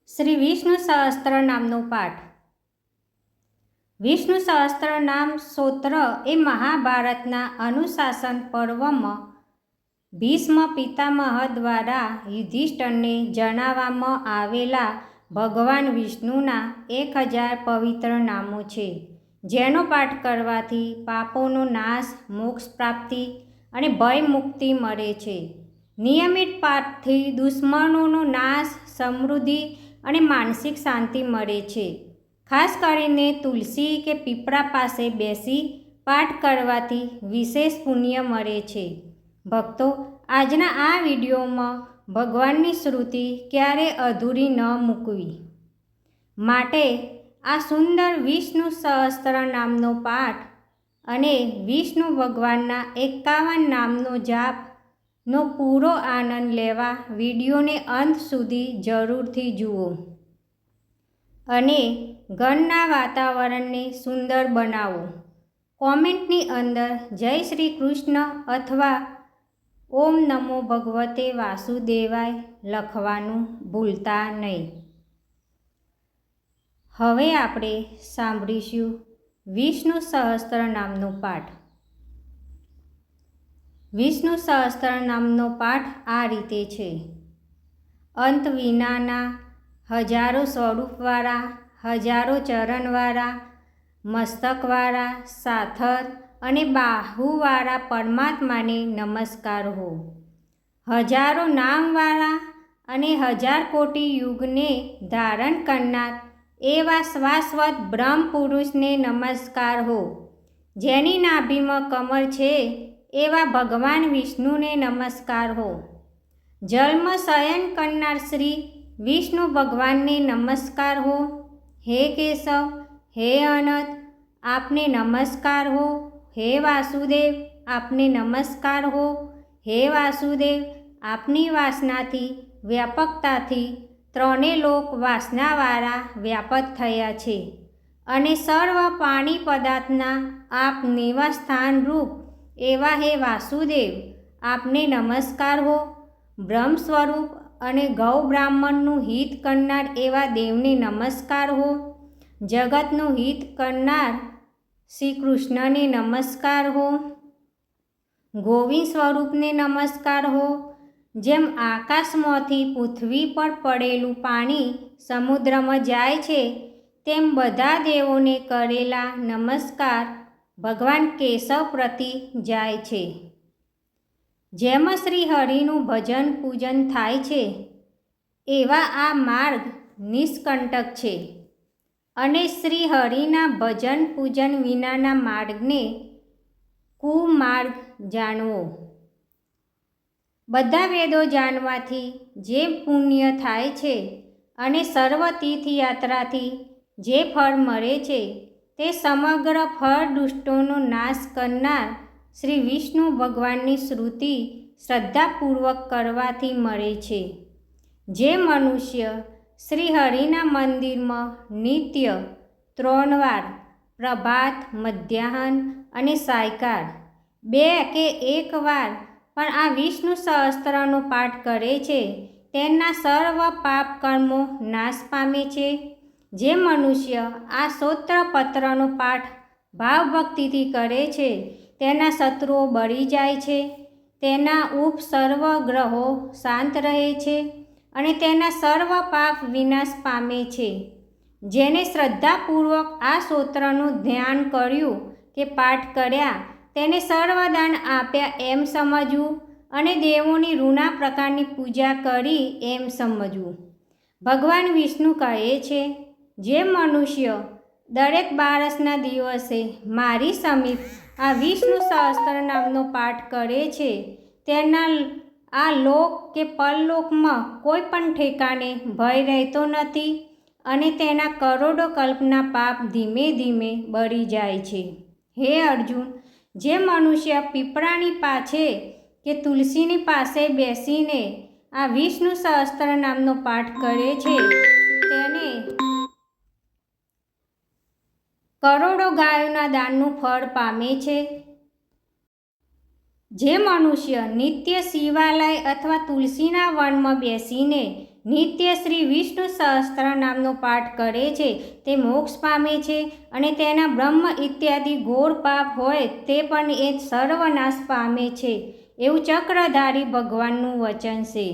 શ્રી વિષ્ણુ સહસ્ત્ર નામનો પાઠ। વિષ્ણુ સહસ્ત્ર નામ સ્તોત્ર એ મહાભારતના અનુશાસન પર્વમાં ભીષ્મ પિતામહ દ્વારા યુધિષ્ઠિરને જણાવવામાં આવેલા ભગવાન વિષ્ણુના 1000 પવિત્ર નામો છે, જેનો પાઠ કરવાથી પાપોનો નાશ, મોક્ષ પ્રાપ્તિ અને ભય મુક્તિ મળે છે। નિયમિત પાઠથી દુશ્મનોનો નાશ, સમૃદ્ધિ અને માનસિક શાંતિ મળે છે। ખાસ કરીને તુલસી કે પીપળા પાસે બેસી પાઠ કરવાથી વિશેષ પુણ્ય મળે છે। ભક્તો, આજના આ વિડીયોમાં ભગવાનની સ્તુતિ ક્યારે અધૂરી ન મૂકવી માટે આ સુંદર વિષ્ણુ સહસ્ત્ર નામનો પાઠ અને વિષ્ણુ ભગવાનના 51 નામનો જાપનો પૂરો આનંદ લેવા વિડીયોને અંત સુધી જરૂરથી જુઓ અને ઘરના વાતાવરણને સુંદર બનાવો। કોમેન્ટની અંદર જય શ્રી કૃષ્ણ અથવા ઓમ નમો ભગવતે વાસુદેવાય લખવાનું ભૂલતા નહીં। હવે આપણે સાંભળીશું વિષ્ણુ સહસ્ત્ર નામનો પાઠ। વિષ્ણુ સહસ્ત્ર નામનો પાઠ આ રીતે છે। અંત વિનાના, હજારો સ્વરૂપવાળા, હજારો ચરણવાળા, મસ્તકવાળા, સાથર અને બાહુવાળા પરમાત્માને નમસ્કાર હો। હજારો નામવાળા અને 1000 કોટી યુગને ધારણ કરનાર એવા શાશ્વત બ્રહ્મ પુરુષને નમસ્કાર હો। જેની નાભીમાં કમળ છે એવા ભગવાન વિષ્ણુને નમસ્કાર હો। જલમાં શયન કરનાર શ્રી વિષ્ણુ ભગવાનને નમસ્કાર હો। હે કેશવ, હે અનંત, આપને નમસ્કાર હો। હે વાસુદેવ, આપને નમસ્કાર હો। હે વાસુદેવ, આપની વાસનાથી, વ્યાપકતાથી ત્રણેય લોક વાસનાવાળા વ્યાપક થયા છે અને સર્વ પાણી પદાર્થના આપ નિવાસસ્થાન રૂપ એવા હે વાસુદેવ, આપને નમસ્કાર હો। બ્રહ્મ સ્વરૂપ અને ગૌ બ્રાહ્મણનું હિત કરનાર એવા દેવને નમસ્કાર હો। જગતનું હિત કરનાર શ્રી કૃષ્ણને નમસ્કાર હો। ગોવિંદ સ્વરૂપને નમસ્કાર હો। જેમ આકાશમાંથી પૃથ્વી પર પડેલું પાણી સમુદ્રમાં જાય છે, તેમ બધા દેવોને કરેલા નમસ્કાર ભગવાન કેશવ પ્રતિ જાય છે। જેમાં શ્રી હરિનું ભજન પૂજન થાય છે એવા આ માર્ગ નિષ્કંટક છે અને શ્રી હરિના ભજન પૂજન વિનાના માર્ગને કુમાર્ગ જાણવો। બધા વેદો જાણવાથી જે પુણ્ય થાય છે અને સર્વ તીર્થયાત્રાથી જે ફળ મળે છે તે સમગ્ર ફળ દુષ્ટોનો નાશ કરનાર શ્રી વિષ્ણુ ભગવાનની સ્તુતિ શ્રદ્ધાપૂર્વક કરવાથી મળે છે। જે મનુષ્ય શ્રી હરિના મંદિરમાં નિત્ય 3 વાર પ્રભાત, મધ્યાહન અને સાયંકાળ 2 કે 1 વાર પણ આ વિષ્ણુ સહસ્ત્રનો પાઠ કરે છે, તેના સર્વ પાપ કર્મો નાશ પામે છે। જે મનુષ્ય આ સ્તોત્ર પત્રનો પાઠ ભાવભક્તિથી કરે છે, તેના શત્રુઓ બળી જાય છે, તેના ઉપ સર્વ ગ્રહો શાંત રહે છે અને તેના સર્વ પાપ વિનાશ પામે છે। જેને શ્રદ્ધાપૂર્વક આ સ્તોત્રનું ધ્યાન કર્યું કે પાઠ કર્યા, તેને સર્વદાન આપ્યા એમ સમજવું અને દેવોની રૂના પ્રકારની પૂજા કરી એમ સમજવું। ભગવાન વિષ્ણુ કહે છે, જે મનુષ્ય દરેક બારસના દિવસે મારી સમીપ આ વિષ્ણુ સહસ્ત્ર નામનો પાઠ કરે છે, તેના આ લોક કે પરલોકમાં કોઈ પણ ઠેકાણે ભય રહેતો નથી અને તેના કરોડો કલ્પના પાપ ધીમે ધીમે બળી જાય છે। હે અર્જુન, જે મનુષ્ય પીપળાની પાછે કે તુલસીની પાસે બેસીને આ વિષ્ણુ સહસ્ત્ર નામનો પાઠ કરે છે, તેને કરોડો ગાયોના દાનનું ફળ પામે છે। જે મનુષ્ય નિત્ય શિવાલય અથવા તુલસીના વનમાં બેસીને નિત્ય શ્રી વિષ્ણુ સહસ્ત્ર નામનો પાઠ કરે છે તે મોક્ષ પામે છે અને તેના બ્રહ્મ ઇત્યાદિ ઘોર પાપ હોય તે પણ એ સર્વનાશ પામે છે, એવું ચક્રધારી ભગવાનનું વચન છે.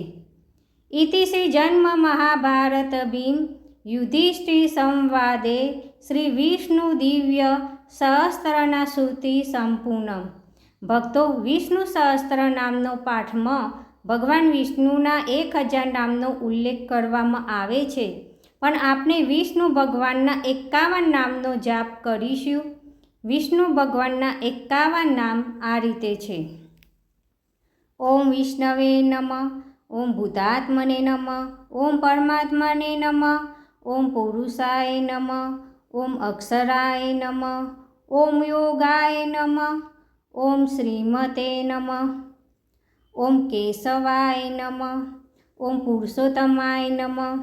ઇતિ શ્રી જન્મ મહાભારત ભીમ યુધિષ્ઠિર સંવાદે શ્રી વિષ્ણુ દિવ્ય સહસ્ત્રના શ્રુતિ સંપૂર્ણ. ભક્તો, વિષ્ણુ સહસ્ત્ર નામનો પાઠમાં ભગવાન વિષ્ણુના 1000 નામનો ઉલ્લેખ કરવામાં આવે છે, પણ આપણે વિષ્ણુ ભગવાનના 51 નામનો જાપ કરીશું. વિષ્ણુ ભગવાનના 51 નામ આ રીતે છે: ઓમ વિષ્ણવે નમઃ, ઓમ ભૂતાત્મને નમઃ, ઓમ પરમાત્મને નમઃ, ઓમ પુરુષાય નમઃ, ઓમ અક્ષરાય નમઃ, ઓમ યોગાય નમઃ, ઓમ શ્રીમતે નમઃ, ઓમ કેશવાય નમઃ, ઓમ પુરુષોત્તમાય નમઃ,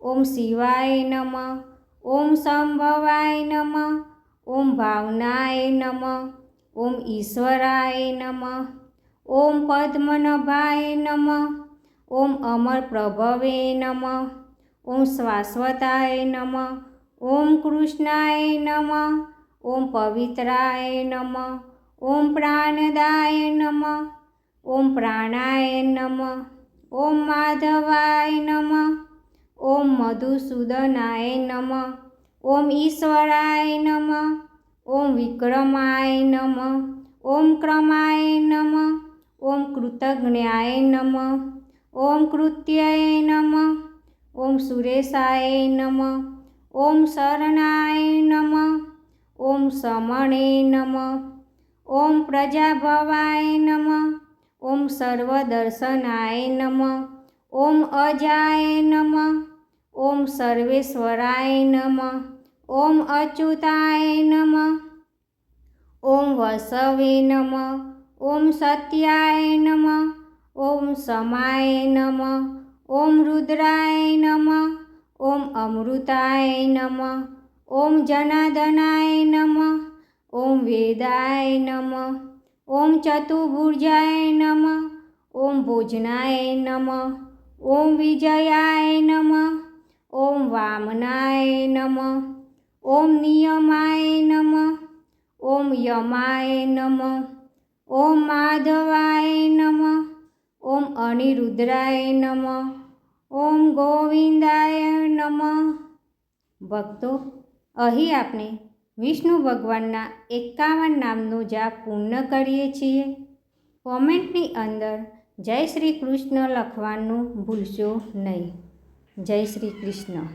ઓમ શિવાય નમઃ, ઓમ સંભવાય નમઃ, ઓમ ભાવનાય નમઃ, ઓમ ઈશ્વરાય નમઃ, ઓમ પદ્મનાભાય નમઃ, ઓમ અમર પ્રભવે નમઃ, ઓમ શાશ્વતાય નમઃ, ઓમ કૃષ્ણાય નમઃ, ઓમ પવિત્રાય નમઃ, ઓમ પ્રાણદાય નમઃ, ઓમ પ્રાણાય નમઃ, ઓમ માધવાય નમઃ, ઓમ મધુસૂદનાય નમઃ, ઓમ ઈશ્વરાય નમઃ, ઓમ વિક્રમાય નમઃ, ઓમ ક્રમાય નમઃ, ઓમ કૃતજ્ઞાય નમઃ, ઓમ કૃત્યાય નમઃ, ઓમ સુરેશાય નમઃ, ઓમ શરણાય નમઃ, ઓમ સમણે નમઃ, ઓમ પ્રજાભવાય નમઃ, ઓમ સર્વદર્શનાય નમઃ, ઓમ અજાય નમઃ, ઓમ સર્વેશ્વરાય નમઃ, ઓમ અચ્યુતાય નમઃ, ઓમ વસવે નમઃ, ઓમ સત્યાય નમઃ, ઓમ સમાય નમઃ, ઓમ રુદ્રાય નમઃ, ઓમ અમૃતાય નમઃ, ઓમ જનાર્દનાય નમઃ, ઓમ વેદાય નમઃ, ઓમ ચતુર્ભુજાય નમઃ, ઓમ ભોજનાય નમઃ, ઓમ વિજયાય નમઃ, ઓમ વામનાય નમઃ, ઓમ નિયમાય નમઃ, ઓમ યમાય નમઃ, ઓમ માધવાય નમઃ, ઓમ અનિરુદ્રાય નમઃ, ઓમ ગોવિંદાય નમઃ. ભક્તો, અહીં આપણે વિષ્ણુ ભગવાનના 51 નામનો જાપ પૂર્ણ કરીએ છીએ. કોમેન્ટની અંદર જય શ્રી કૃષ્ણ લખવાનું ભૂલશો નહીં. જય શ્રી કૃષ્ણ.